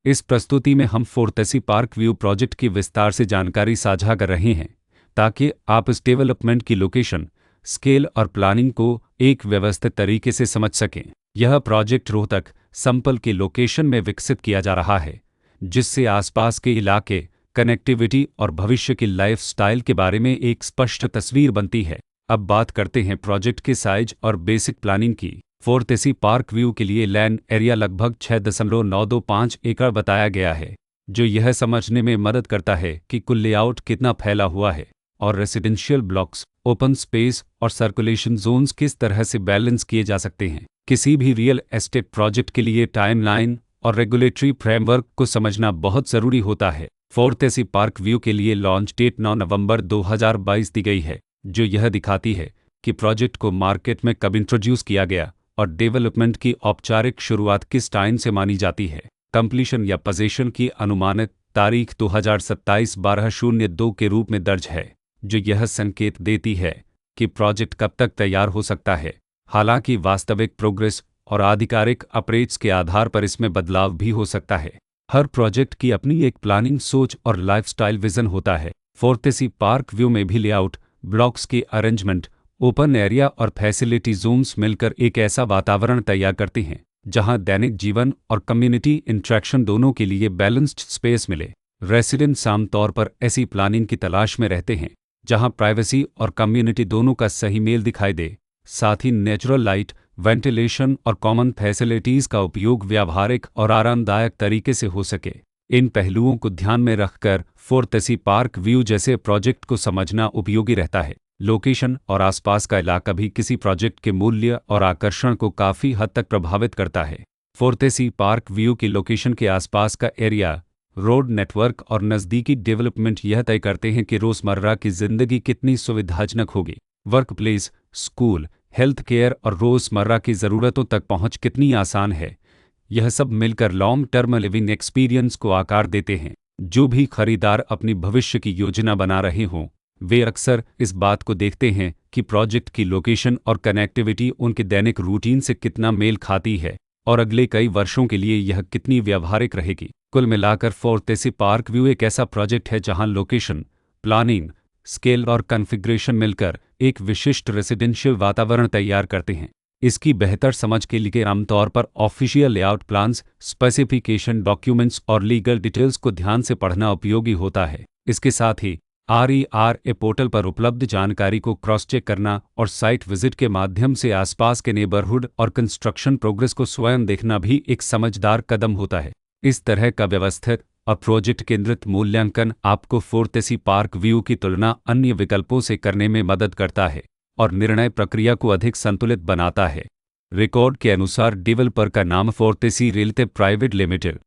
इस प्रस्तुति में हम फोर्टेसी पार्क व्यू प्रोजेक्ट की विस्तार से जानकारी साझा कर रहे हैं ताकि आप इस डेवलपमेंट की लोकेशन, स्केल और प्लानिंग को एक व्यवस्थित तरीके से समझ सकें। यह प्रोजेक्ट रोहतक, संपल के लोकेशन में विकसित किया जा रहा है, जिससे आसपास के इलाके, कनेक्टिविटी और भविष्य की लाइफस्टाइल के बारे में एक स्पष्ट तस्वीर बनती है। अब बात करते हैं प्रोजेक्ट के साइज और बेसिक प्लानिंग की। फोर्टेसी पार्क व्यू के लिए लैंड एरिया लगभग 6.925 एकड़ बताया गया है, जो यह समझने में मदद करता है कि कुल लेआउट कितना फैला हुआ है और रेसिडेंशियल ब्लॉक्स, ओपन स्पेस और सर्कुलेशन जोन्स किस तरह से बैलेंस किए जा सकते हैं। किसी भी रियल एस्टेट प्रोजेक्ट के लिए टाइमलाइन और रेगुलेटरी फ्रेमवर्क को समझना बहुत ज़रूरी होता है। फोर्टेसी पार्क व्यू के लिए लॉन्च डेट 9 नवंबर 2022 दी गई है, जो यह दिखाती है कि प्रोजेक्ट को मार्केट में कब इंट्रोड्यूस किया गया और डेवलपमेंट की औपचारिक शुरुआत किस टाइम से मानी जाती है। कंप्लीशन या पोजीशन की अनुमानित तारीख 2027-12/02 के रूप में दर्ज है, जो यह संकेत देती है कि प्रोजेक्ट कब तक तैयार हो सकता है। हालांकि वास्तविक प्रोग्रेस और आधिकारिक अपडेट्स के आधार पर इसमें बदलाव भी हो सकता है। हर प्रोजेक्ट की अपनी एक प्लानिंग सोच और लाइफस्टाइल विजन होता है। फोर्टेसी पार्क व्यू में भी लेआउट, ब्लॉक्स की अरेंजमेंट, ओपन एरिया और फैसिलिटी जोन्स मिलकर एक ऐसा वातावरण तैयार करते हैं जहां दैनिक जीवन और कम्युनिटी इंटरेक्शन दोनों के लिए बैलेंस्ड स्पेस मिले। रेसिडेंट्स आमतौर पर ऐसी प्लानिंग की तलाश में रहते हैं जहां प्राइवेसी और कम्युनिटी दोनों का सही मेल दिखाई दे। साथ ही नेचुरल लाइट, वेंटिलेशन और कॉमन फैसिलिटीज़ का उपयोग व्यावहारिक और आरामदायक तरीके से हो सके। इन पहलुओं को ध्यान में रखकर फोर्टेसी पार्क व्यू जैसे प्रोजेक्ट को समझना उपयोगी रहता है। लोकेशन और आसपास का इलाका भी किसी प्रोजेक्ट के मूल्य और आकर्षण को काफ़ी हद तक प्रभावित करता है। फोर्टेसी पार्क व्यू की लोकेशन के आसपास का एरिया, रोड नेटवर्क और नज़दीकी डेवलपमेंट यह तय करते हैं कि रोज़मर्रा की ज़िंदगी कितनी सुविधाजनक होगी। Work place, school, health care और रोज़मर्रा की ज़रूरतों तक पहुंच कितनी आसान है। यह सब मिलकर लॉन्ग टर्म लिविंग एक्सपीरियंस को आकार देते हैं। जो भी खरीदार अपनी भविष्य की योजना बना रहे हों, वे अक्सर इस बात को देखते हैं कि प्रोजेक्ट की लोकेशन और कनेक्टिविटी उनके दैनिक रूटीन से कितना मेल खाती है और अगले कई वर्षों के लिए यह कितनी व्यावहारिक रहेगी। कुल मिलाकर फोर्टेसी पार्क व्यू एक ऐसा प्रोजेक्ट है जहां लोकेशन, प्लानिंग, स्केल और कॉन्फ़िगरेशन मिलकर एक विशिष्ट रेसिडेंशियल वातावरण तैयार करते हैं। इसकी बेहतर समझ के लिए आमतौर पर official layout plans, specification documents और लीगल डिटेल्स को ध्यान से पढ़ना उपयोगी होता है। इसके साथ ही RERA पोर्टल पर उपलब्ध जानकारी को क्रॉस चेक करना और साइट विजिट के माध्यम से आसपास के नेबरहुड और कंस्ट्रक्शन प्रोग्रेस को स्वयं देखना भी एक समझदार कदम होता है। इस तरह का व्यवस्थित और प्रोजेक्ट केंद्रित मूल्यांकन आपको फोर्टेसी पार्क व्यू की तुलना अन्य विकल्पों से करने में मदद करता है और निर्णय प्रक्रिया को अधिक संतुलित बनाता है। रिकॉर्ड के अनुसार डेवलपर का नाम फोर्टेसी रियल्टी प्राइवेट लिमिटेड